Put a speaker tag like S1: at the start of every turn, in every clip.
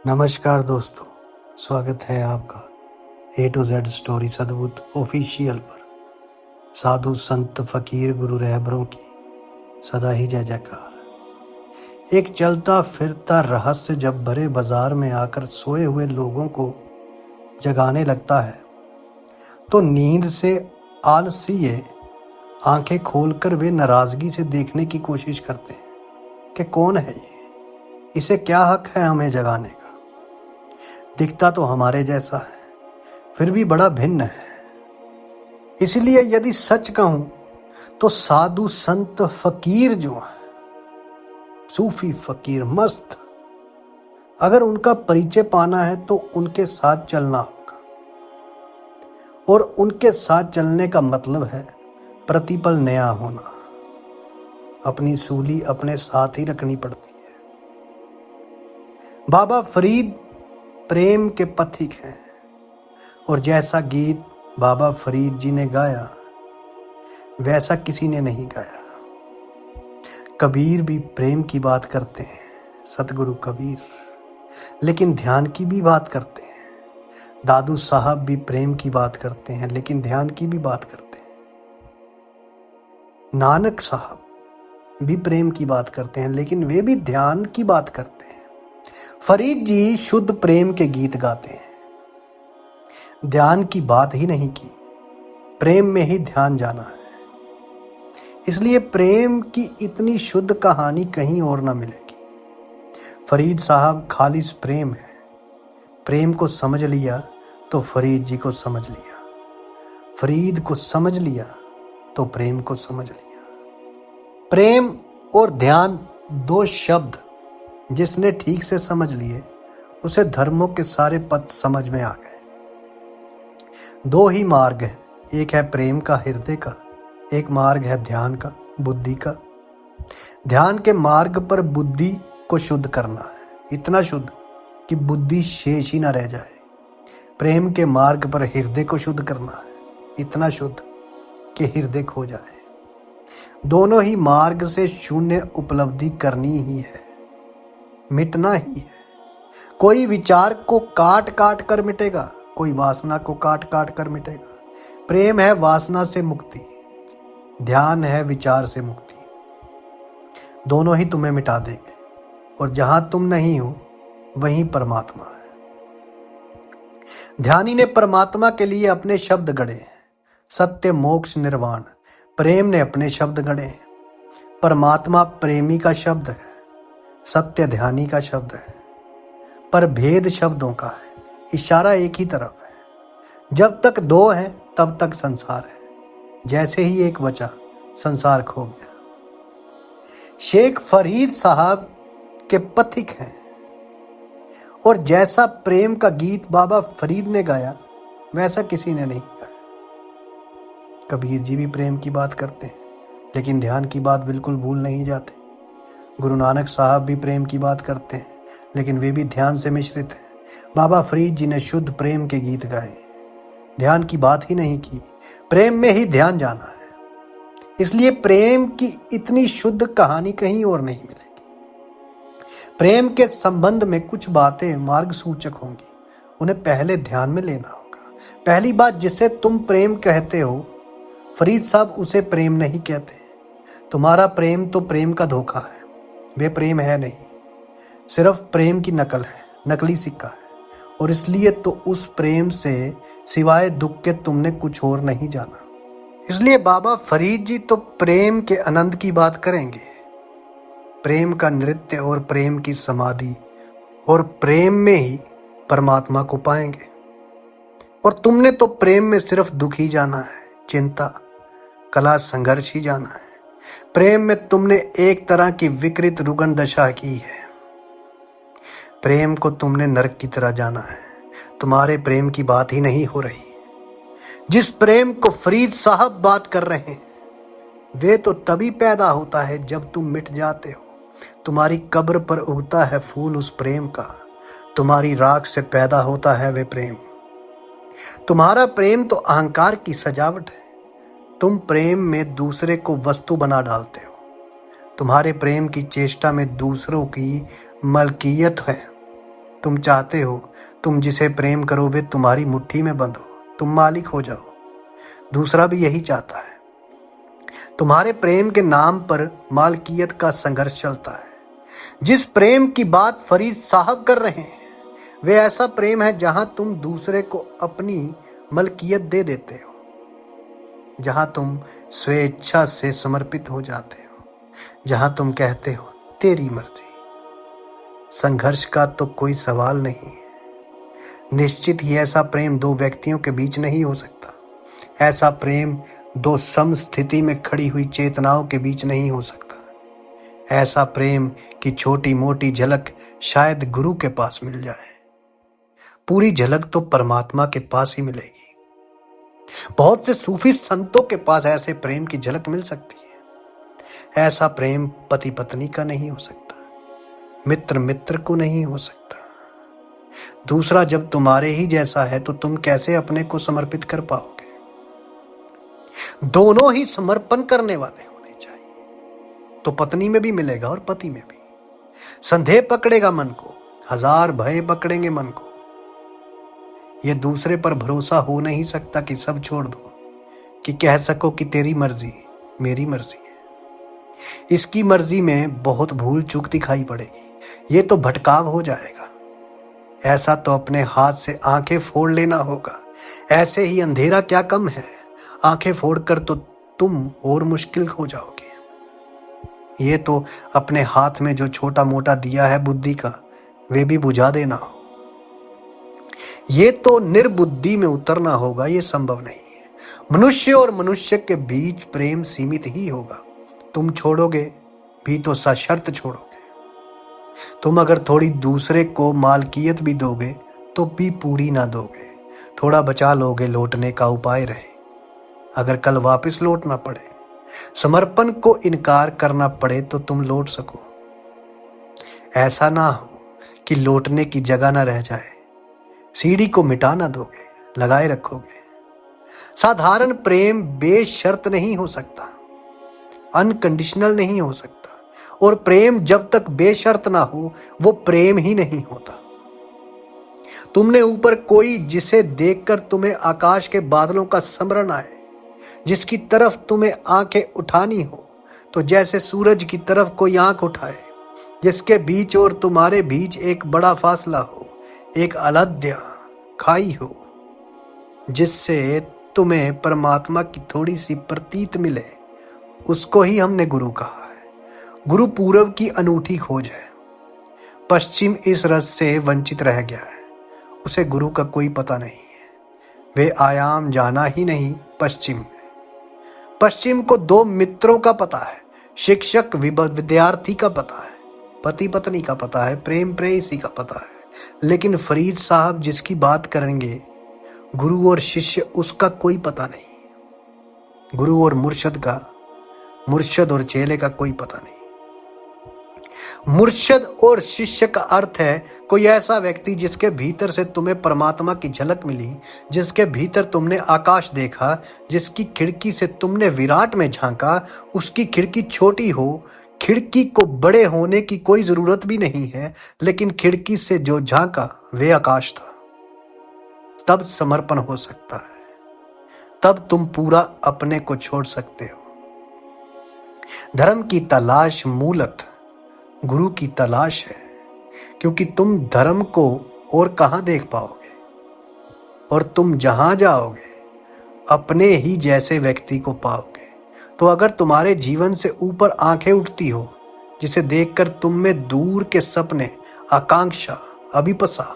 S1: नमस्कार दोस्तों, स्वागत है आपका ए टू जेड स्टोरी सद्बुद्ध ऑफिशियल पर। साधु संत फकीर गुरु रहबरों की सदा ही जय जयकार। एक चलता फिरता रहस्य जब भरे बाजार में आकर सोए हुए लोगों को जगाने लगता है तो नींद से आलसीए आंखें खोलकर वे नाराजगी से देखने की कोशिश करते हैं कि कौन है ये, इसे क्या हक है हमें जगाने का। दिखता तो हमारे जैसा है, फिर भी बड़ा भिन्न है। इसलिए यदि सच कहूं तो साधु संत फकीर जो है, सूफी फकीर मस्त, अगर उनका परिचय पाना है तो उनके साथ चलना होगा। और उनके साथ चलने का मतलब है प्रतिपल नया होना। अपनी सूली अपने साथ ही रखनी पड़ती है। बाबा फरीद प्रेम के पथिक हैं और जैसा गीत बाबा फरीद जी ने गाया वैसा किसी ने नहीं गाया। कबीर भी प्रेम की बात करते हैं, सतगुरु कबीर, लेकिन ध्यान की भी बात करते हैं। दादू साहब भी प्रेम की बात करते हैं, लेकिन ध्यान की भी बात करते हैं। नानक साहब भी प्रेम की बात करते हैं, लेकिन वे भी ध्यान की बात करते हैं। फरीद जी शुद्ध प्रेम के गीत गाते हैं, ध्यान की बात ही नहीं की, प्रेम में ही ध्यान जाना है। इसलिए प्रेम की इतनी शुद्ध कहानी कहीं और ना मिलेगी। फरीद साहब खालिस प्रेम है। प्रेम को समझ लिया तो फरीद जी को समझ लिया, फरीद को समझ लिया तो प्रेम को समझ लिया। प्रेम और ध्यान दो शब्द जिसने ठीक से समझ लिए उसे धर्मों के सारे पद समझ में आ गए। दो ही मार्ग हैं, एक है प्रेम का हृदय का, एक मार्ग है ध्यान का बुद्धि का। ध्यान के मार्ग पर बुद्धि को शुद्ध करना है, इतना शुद्ध कि बुद्धि शेष ही ना रह जाए। प्रेम के मार्ग पर हृदय को शुद्ध करना है, इतना शुद्ध कि हृदय खो जाए। दोनों ही मार्ग से शून्य उपलब्धि करनी ही है, मिटना ही है। कोई विचार को काट काट कर मिटेगा, कोई वासना को काट काट कर मिटेगा। प्रेम है वासना से मुक्ति, ध्यान है विचार से मुक्ति। दोनों ही तुम्हें मिटा देंगे और जहां तुम नहीं हो वहीं परमात्मा है। ध्यानी ने परमात्मा के लिए अपने शब्द गढ़े हैं, सत्य मोक्ष निर्वाण। प्रेम ने अपने शब्द गढ़े हैं। परमात्मा प्रेमी का शब्द है, सत्य ध्यानी का शब्द है, पर भेद शब्दों का है, इशारा एक ही तरफ है। जब तक दो हैं तब तक संसार है, जैसे ही एक बचा संसार खो गया। शेख फरीद साहब के पथिक हैं और जैसा प्रेम का गीत बाबा फरीद ने गाया वैसा किसी ने नहीं गाया। कबीर जी भी प्रेम की बात करते हैं, लेकिन ध्यान की बात बिल्कुल भूल नहीं जाते। गुरु नानक साहब भी प्रेम की बात करते हैं, लेकिन वे भी ध्यान से मिश्रित हैं। बाबा फरीद जी ने शुद्ध प्रेम के गीत गाए, ध्यान की बात ही नहीं की। प्रेम में ही ध्यान जाना है। इसलिए प्रेम की इतनी शुद्ध कहानी कहीं और नहीं मिलेगी। प्रेम के संबंध में कुछ बातें मार्ग सूचक होंगी, उन्हें पहले ध्यान में लेना होगा। पहली बात, जिसे तुम प्रेम कहते हो फरीद साहब उसे प्रेम नहीं कहते। तुम्हारा प्रेम तो प्रेम का धोखा है, वे प्रेम है नहीं, सिर्फ प्रेम की नकल है, नकली सिक्का है। और इसलिए तो उस प्रेम से सिवाय दुख के तुमने कुछ और नहीं जाना। इसलिए बाबा फरीद जी तो प्रेम के आनंद की बात करेंगे, प्रेम का नृत्य और प्रेम की समाधि, और प्रेम में ही परमात्मा को पाएंगे। और तुमने तो प्रेम में सिर्फ दुख ही जाना है, चिंता कला संघर्ष ही जाना है। प्रेम में तुमने एक तरह की विकृत रुग्ण दशा की है। प्रेम को तुमने नरक की तरह जाना है। तुम्हारे प्रेम की बात ही नहीं हो रही। जिस प्रेम को फरीद साहब बात कर रहे हैं वे तो तभी पैदा होता है जब तुम मिट जाते हो। तुम्हारी कब्र पर उगता है फूल उस प्रेम का, तुम्हारी राख से पैदा होता है वे प्रेम। तुम्हारा प्रेम तो अहंकार की सजावट है। तुम प्रेम में दूसरे को वस्तु बना डालते हो। तुम्हारे प्रेम की चेष्टा में दूसरों की मलकियत है। तुम चाहते हो तुम जिसे प्रेम करो वे तुम्हारी मुट्ठी में बंद हो, तुम मालिक हो जाओ। दूसरा भी यही चाहता है। तुम्हारे प्रेम के नाम पर मालकियत का संघर्ष चलता है। जिस प्रेम की बात फरीद साहब कर रहे हैं वे ऐसा प्रेम है जहां तुम दूसरे को अपनी मलकियत दे देते हो, जहां तुम स्वेच्छा से समर्पित हो जाते हो, जहां तुम कहते हो तेरी मर्जी। संघर्ष का तो कोई सवाल नहीं है। निश्चित ही ऐसा प्रेम दो व्यक्तियों के बीच नहीं हो सकता। ऐसा प्रेम दो समस्थिति में खड़ी हुई चेतनाओं के बीच नहीं हो सकता। ऐसा प्रेम की छोटी मोटी झलक शायद गुरु के पास मिल जाए, पूरी झलक तो परमात्मा के पास ही मिलेगी। बहुत से सूफी संतों के पास ऐसे प्रेम की झलक मिल सकती है। ऐसा प्रेम पति पत्नी का नहीं हो सकता, मित्र मित्र को नहीं हो सकता। दूसरा, जब तुम्हारे ही जैसा है तो तुम कैसे अपने को समर्पित कर पाओगे? दोनों ही समर्पण करने वाले होने चाहिए, तो पत्नी में भी मिलेगा और पति में भी। संदेह पकड़ेगा मन को, हजार भय पकड़ेंगे मन को। यह दूसरे पर भरोसा हो नहीं सकता कि सब छोड़ दो, कि कह सको कि तेरी मर्जी मेरी मर्जी है। इसकी मर्जी में बहुत भूल चूक दिखाई पड़ेगी, ये तो भटकाव हो जाएगा। ऐसा तो अपने हाथ से आंखें फोड़ लेना होगा। ऐसे ही अंधेरा क्या कम है, आंखें फोड़कर तो तुम और मुश्किल हो जाओगे। ये तो अपने हाथ में जो छोटा मोटा दिया है बुद्धि का वे भी बुझा देना हो। ये तो निर्बुद्धि में उतरना होगा, ये संभव नहीं है। मनुष्य और मनुष्य के बीच प्रेम सीमित ही होगा। तुम छोड़ोगे भी तो सशर्त छोड़ोगे। तुम अगर थोड़ी दूसरे को मालकियत भी दोगे तो भी पूरी ना दोगे। थोड़ा बचा लोगे, लौटने का उपाय रहे। अगर कल वापस लौटना पड़े, समर्पण को इनकार करना पड़े तो तुम लौट सको। ऐसा ना हो कि लौटने की जगह ना रह जाए। सीढ़ी को मिटा ना दोगे, लगाए रखोगे। साधारण प्रेम बेशर्त नहीं हो सकता, अनकंडीशनल नहीं हो सकता। और प्रेम जब तक बेशर्त ना हो वो प्रेम ही नहीं होता। तुमने ऊपर कोई जिसे देखकर तुम्हें आकाश के बादलों का स्मरण आए, जिसकी तरफ तुम्हें आंखें उठानी हो, तो जैसे सूरज की तरफ कोई आंख उठाए, जिसके बीच और तुम्हारे बीच एक बड़ा फासला हो, एक अलध्य खाई हो, जिससे तुम्हें परमात्मा की थोड़ी सी प्रतीत मिले, उसको ही हमने गुरु कहा है। गुरु पूरब की अनूठी खोज है। पश्चिम इस रस से वंचित रह गया है, उसे गुरु का कोई पता नहीं है। वे आयाम जाना ही नहीं पश्चिम में। पश्चिम को दो मित्रों का पता है, शिक्षक विद्यार्थी का पता है, पति पत्नी का पता है, प्रेम प्रेयसी का पता है। लेकिन फरीद साहब जिसकी बात करेंगे, गुरु और शिष्य, उसका कोई पता नहीं। गुरु और मुर्शद का, मुर्शद और चेले का कोई पता नहीं। मुर्शद और शिष्य का अर्थ है कोई ऐसा व्यक्ति जिसके भीतर से तुम्हें परमात्मा की झलक मिली, जिसके भीतर तुमने आकाश देखा, जिसकी खिड़की से तुमने विराट में झांका। उसकी खिड़की छोटी हो, खिड़की को बड़े होने की कोई जरूरत भी नहीं है, लेकिन खिड़की से जो झांका वे आकाश था। तब समर्पण हो सकता है, तब तुम पूरा अपने को छोड़ सकते हो। धर्म की तलाश मूलतः गुरु की तलाश है, क्योंकि तुम धर्म को और कहां देख पाओगे, और तुम जहां जाओगे अपने ही जैसे व्यक्ति को पाओगे। तो अगर तुम्हारे जीवन से ऊपर आंखें उठती हो, जिसे देखकर तुम में दूर के सपने, आकांक्षा, अभिपसा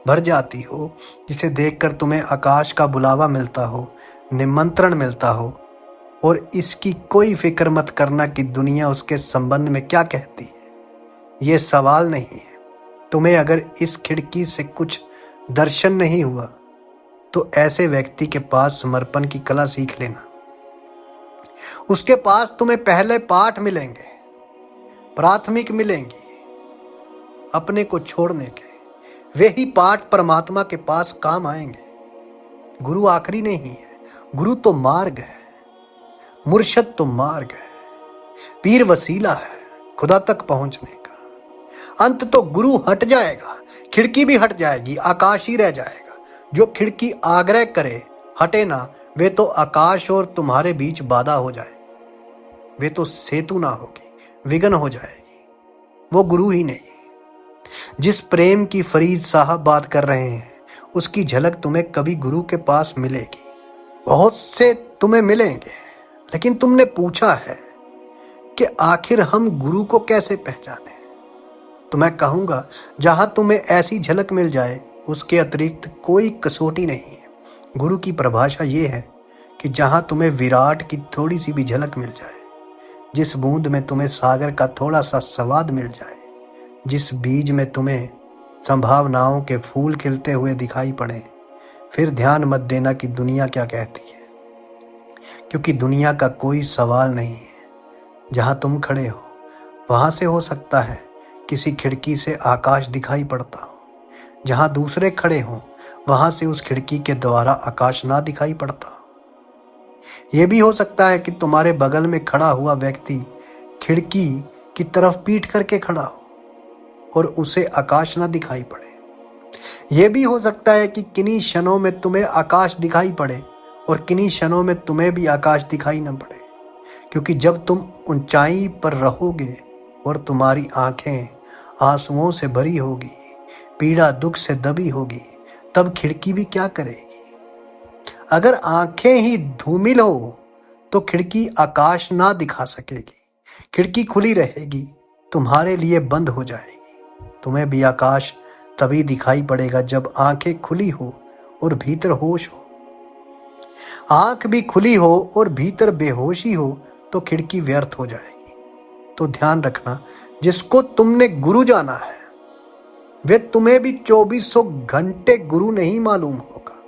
S1: भर जाती हो, जिसे देखकर तुम्हें आकाश का बुलावा मिलता हो, निमंत्रण मिलता हो, और इसकी कोई फिक्र मत करना कि दुनिया उसके संबंध में क्या कहती है, ये सवाल नहीं है। तुम्हें अगर इस खिड़की से कुछ दर्शन नहीं हुआ तो ऐसे व्यक्ति के पास समर्पण की कला सीख लेना। उसके पास तुम्हें पहले पाठ मिलेंगे, प्राथमिक मिलेंगी अपने को छोड़ने के। वे ही पाठ परमात्मा के पास काम आएंगे। गुरु आखिरी नहीं है, गुरु तो मार्ग है, मुर्शद तो मार्ग है, पीर वसीला है खुदा तक पहुंचने का। अंत तो गुरु हट जाएगा, खिड़की भी हट जाएगी, आकाश ही रह जाएगा। जो खिड़की आग्रह करे हटे ना, वे तो आकाश और तुम्हारे बीच बाधा हो जाए, वे तो सेतु ना होगी, विघ्न हो जाएगी, वो गुरु ही नहीं। जिस प्रेम की फरीद साहब बात कर रहे हैं, उसकी झलक तुम्हें कभी गुरु के पास मिलेगी। बहुत से तुम्हें मिलेंगे, लेकिन तुमने पूछा है कि आखिर हम गुरु को कैसे पहचाने। तो मैं कहूंगा, जहां तुम्हें ऐसी झलक मिल जाए, उसके अतिरिक्त कोई कसौटी नहीं है। गुरु की परिभाषा ये है कि जहां तुम्हें विराट की थोड़ी सी भी झलक मिल जाए, जिस बूंद में तुम्हें सागर का थोड़ा सा स्वाद मिल जाए, जिस बीज में तुम्हें संभावनाओं के फूल खिलते हुए दिखाई पड़े, फिर ध्यान मत देना कि दुनिया क्या कहती है, क्योंकि दुनिया का कोई सवाल नहीं है। जहां तुम खड़े हो, वहां से हो सकता है किसी खिड़की से आकाश दिखाई पड़ता हो। जहां दूसरे खड़े हों, वहां से उस खिड़की के द्वारा आकाश ना दिखाई पड़ता हो। यह भी हो सकता है कि तुम्हारे बगल में खड़ा हुआ व्यक्ति खिड़की की तरफ पीठ करके खड़ा हो और उसे आकाश ना दिखाई पड़े। यह भी हो सकता है कि किन्हीं क्षणों में तुम्हें आकाश दिखाई पड़े और किन्हीं क्षणों में तुम्हें भी आकाश दिखाई न पड़े, क्योंकि जब तुम ऊंचाई पर रहोगे और तुम्हारी आंखें आंसुओं से भरी होगी, पीड़ा दुख से दबी होगी, तब खिड़की भी क्या करेगी। अगर आंखें ही धूमिल हो तो खिड़की आकाश ना दिखा सकेगी। खिड़की खुली रहेगी, तुम्हारे लिए बंद हो जाएगी। तुम्हें भी आकाश तभी दिखाई पड़ेगा जब आंखें खुली हो और भीतर होश हो। आंख भी खुली हो और भीतर बेहोशी हो तो खिड़की व्यर्थ हो जाएगी। तो ध्यान रखना, जिसको तुमने गुरु जाना है, वे तुम्हें भी 2400 घंटे गुरु नहीं मालूम होगा।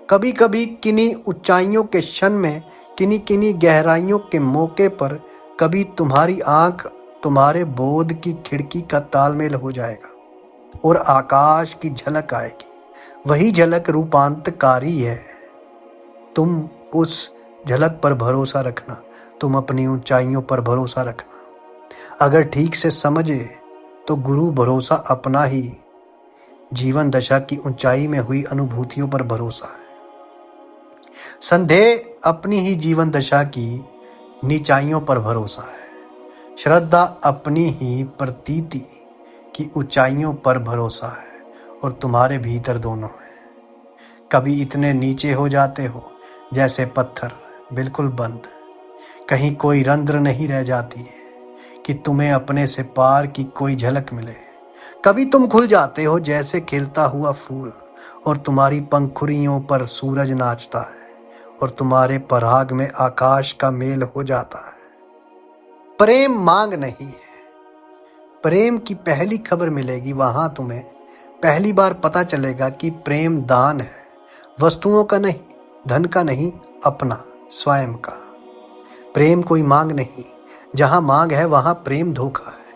S1: कभी कभी किन्हीं ऊंचाइयों के क्षण में, किन्हीं किन्हीं गहराइयों के मौके पर, कभी तुम्हारी आंख तुम्हारे बोध की खिड़की का तालमेल हो जाएगा और आकाश की झलक आएगी। वही झलक रूपांतकारी है। तुम उस झलक पर भरोसा रखना, तुम अपनी ऊंचाइयों पर भरोसा रखना। अगर ठीक से समझे तो गुरु भरोसा अपना ही जीवन दशा की ऊंचाई में हुई अनुभूतियों पर भरोसा है। संदेह अपनी ही जीवन दशा की नीचाइयों पर भरोसा है। श्रद्धा अपनी ही प्रतीति की ऊंचाइयों पर भरोसा है और तुम्हारे भीतर दोनों है। कभी इतने नीचे हो जाते हो जैसे पत्थर बिल्कुल बंद, कहीं कोई रंध्र नहीं रह जाती है कि तुम्हें अपने से पार की कोई झलक मिले। कभी तुम खुल जाते हो जैसे खिलता हुआ फूल और तुम्हारी पंखुड़ियों पर सूरज नाचता है और तुम्हारे पराग में आकाश का मेल हो जाता है। प्रेम मांग नहीं है। प्रेम की पहली खबर मिलेगी, वहां तुम्हें पहली बार पता चलेगा कि प्रेम दान है, वस्तुओं का नहीं, धन का नहीं, अपना स्वयं का। प्रेम कोई मांग नहीं। जहां मांग है वहां प्रेम धोखा है,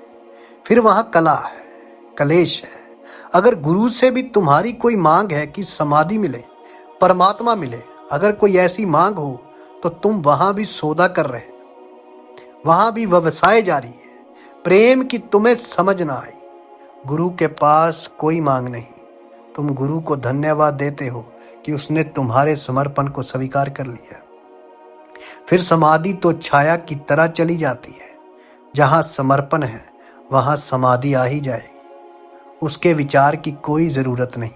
S1: फिर वहां कला है, कलेश है। अगर गुरु से भी तुम्हारी कोई मांग है कि समाधि मिले, परमात्मा मिले, अगर कोई ऐसी मांग हो तो तुम वहां भी सौदा कर रहे, वहां भी व्यवसाय जारी है। प्रेम की तुम्हें समझ ना आई। गुरु के पास कोई मांग नहीं। तुम गुरु को धन्यवाद देते हो कि उसने तुम्हारे समर्पण को स्वीकार कर लिया। फिर समाधि तो छाया की तरह चली जाती है। जहां समर्पण है वहां समाधि आ ही जाएगी। उसके विचार की कोई जरूरत नहीं।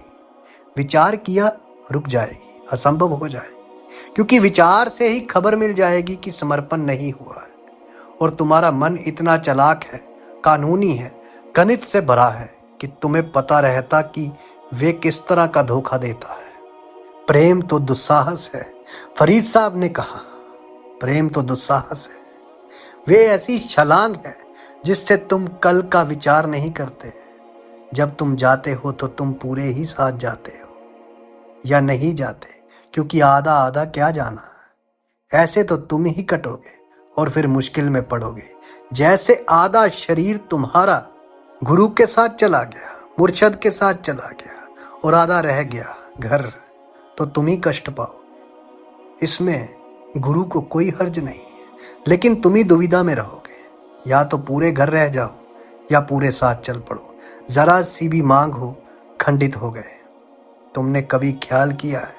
S1: विचार किया रुक जाएगी, असंभव हो जाएगी, क्योंकि विचार से ही खबर मिल जाएगी कि समर्पण नहीं हुआ है। और तुम्हारा मन इतना चालाक है, कानूनी है, गणित से भरा है कि तुम्हें पता रहता कि वे किस तरह का धोखा देता है। प्रेम तो दुस्साहस है। फरीद साहब ने कहा, प्रेम तो दुस्साहस है। वे ऐसी छलांग है जिससे तुम कल का विचार नहीं करते। जब तुम जाते हो तो तुम पूरे ही साथ जाते हो या नहीं जाते, क्योंकि आधा आधा क्या जाना। ऐसे तो तुम ही कटोगे और फिर मुश्किल में पड़ोगे। जैसे आधा शरीर तुम्हारा गुरु के साथ चला गया, मुर्शद के साथ चला गया और आधा रह गया घर, तो तुम ही कष्ट पाओ। इसमें गुरु को कोई हर्ज नहीं है, लेकिन तुम ही दुविधा में रहोगे। या तो पूरे घर रह जाओ या पूरे साथ चल पड़ो। जरा सी भी मांग हो, खंडित हो गए। तुमने कभी ख्याल किया है,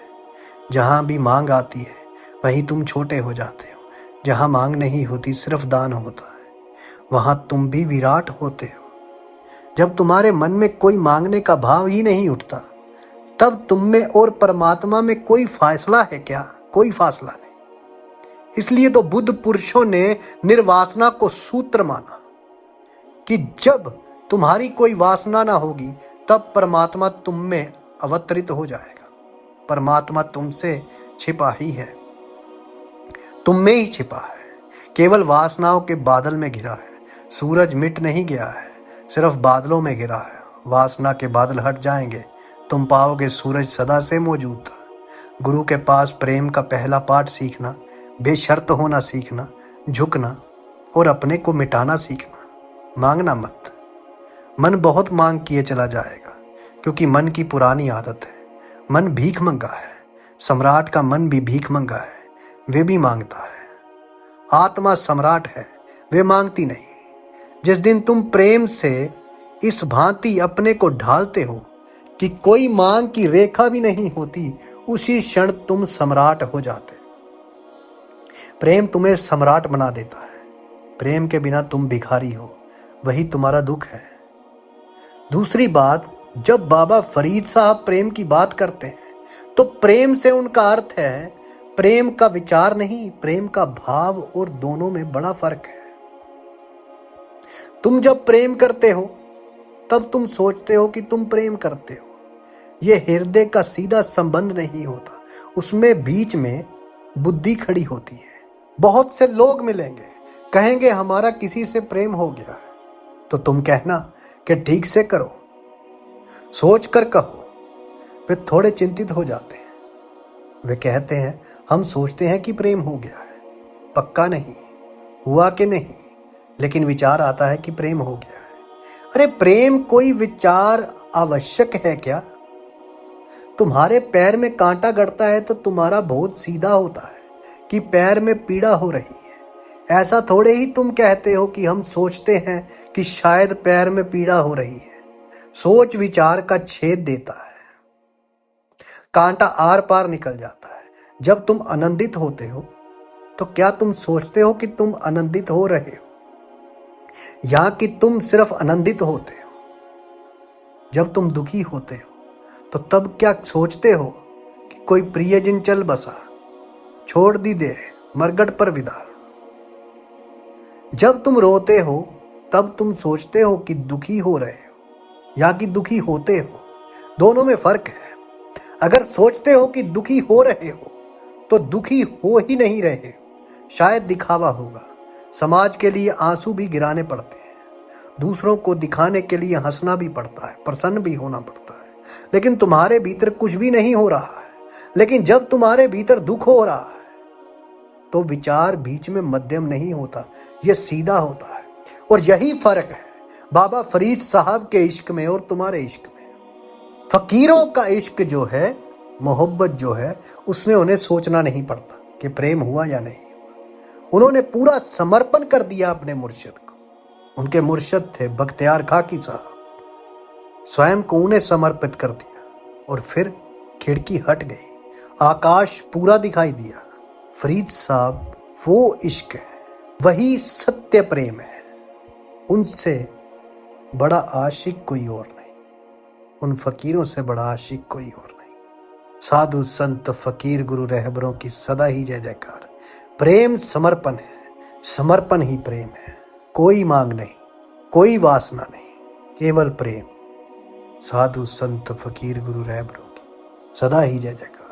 S1: जहां भी मांग आती है वहीं तुम छोटे हो जाते हो। जहां मांग नहीं होती, सिर्फ दान होता है, वहां तुम भी विराट होते हो। जब तुम्हारे मन में कोई मांगने का भाव ही नहीं उठता, तब तुम में और परमात्मा में कोई फासला है क्या? कोई फासला नहीं। इसलिए तो बुद्ध पुरुषों ने निर्वासना को सूत्र माना कि जब तुम्हारी कोई वासना ना होगी, तब परमात्मा तुम में अवतरित हो जाएगा। परमात्मा तुमसे छिपा ही है, तुम में ही छिपा है। केवल वासनाओं के बादल में घिरा है। सूरज मिट नहीं गया है, सिर्फ बादलों में घिरा है। वासना के बादल हट जाएंगे, तुम पाओगे सूरज सदा से मौजूद था। गुरु के पास प्रेम का पहला पाठ सीखना, बेशर्त होना सीखना, झुकना और अपने को मिटाना सीखना। मांगना मत। मन बहुत मांग किए चला जाएगा, क्योंकि मन की पुरानी आदत है। मन भीख मंगा है। सम्राट का मन भी भीख मंगा है, वे भी मांगता है। आत्मा सम्राट है, वे मांगती नहीं। जिस दिन तुम प्रेम से इस भांति अपने को ढालते हो कि कोई मांग की रेखा भी नहीं होती, उसी क्षण तुम सम्राट हो जाते। प्रेम तुम्हें सम्राट बना देता है। प्रेम के बिना तुम भिखारी हो, वही तुम्हारा दुख है। दूसरी बात, जब बाबा फरीद साहब प्रेम की बात करते हैं, तो प्रेम से उनका अर्थ है प्रेम का विचार नहीं, प्रेम का भाव, और दोनों में बड़ा फर्क है। तुम जब प्रेम करते हो, तब तुम सोचते हो कि तुम प्रेम करते हो। यह हृदय का सीधा संबंध नहीं होता, उसमें बीच में बुद्धि खड़ी होती है। बहुत से लोग मिलेंगे, कहेंगे हमारा किसी से प्रेम हो गया है, तो तुम कहना कि ठीक से करो, सोच कर कहो। वे थोड़े चिंतित हो जाते हैं। वे कहते हैं हम सोचते हैं कि प्रेम हो गया है, पक्का नहीं हुआ कि नहीं, लेकिन विचार आता है कि प्रेम हो गया है। अरे प्रेम कोई विचार आवश्यक है क्या? तुम्हारे पैर में कांटा गड़ता है तो तुम्हारा बहुत सीधा होता है कि पैर में पीड़ा हो रही है। ऐसा थोड़े ही तुम कहते हो कि हम सोचते हैं कि शायद पैर में पीड़ा हो रही है। सोच विचार का छेद देता है, कांटा आर पार निकल जाता है। जब तुम आनंदित होते हो, तो क्या तुम सोचते हो कि तुम आनंदित हो रहे हो, या कि तुम सिर्फ आनंदित होते हो? जब तुम दुखी होते हो, तो तब क्या सोचते हो कि कोई प्रियजन चल बसा, छोड़ दी दे मरगट पर विदा? जब तुम रोते हो, तब तुम सोचते हो कि दुखी हो रहे हो या कि दुखी होते हो। दोनों में फर्क है। अगर सोचते हो कि दुखी हो रहे हो, तो दुखी हो ही नहीं रहे हो, शायद दिखावा होगा। समाज के लिए आंसू भी गिराने पड़ते हैं, दूसरों को दिखाने के लिए हंसना भी पड़ता है, प्रसन्न भी होना पड़ता है, लेकिन तुम्हारे भीतर कुछ भी नहीं हो रहा है। लेकिन जब तुम्हारे भीतर दुख हो रहा है, तो विचार बीच में मध्यम नहीं होता, यह सीधा होता है। और यही फर्क है बाबा फरीद साहब के इश्क में और तुम्हारे इश्क में। फकीरों का इश्क जो है, मोहब्बत जो है, उसमें उन्हें सोचना नहीं पड़ता कि प्रेम हुआ या नहीं हुआ। उन्होंने पूरा समर्पण कर दिया अपने मुर्शिद को। उनके मुर्शिद थे बख्तियार खाकी साहब, स्वयं को उन्हें समर्पित कर दिया और फिर खिड़की हट गई, आकाश पूरा दिखाई दिया। फरीद साहब वो इश्क है, वही सत्य प्रेम है। उनसे बड़ा आशिक कोई और नहीं, उन फकीरों से बड़ा आशिक कोई और नहीं। साधु संत फकीर गुरु रहबरों की सदा ही जय जयकार। प्रेम समर्पण है, समर्पण ही प्रेम है। कोई मांग नहीं, कोई वासना नहीं, केवल प्रेम। साधु संत फकीर गुरु रहबरों की सदा ही जय जयकार।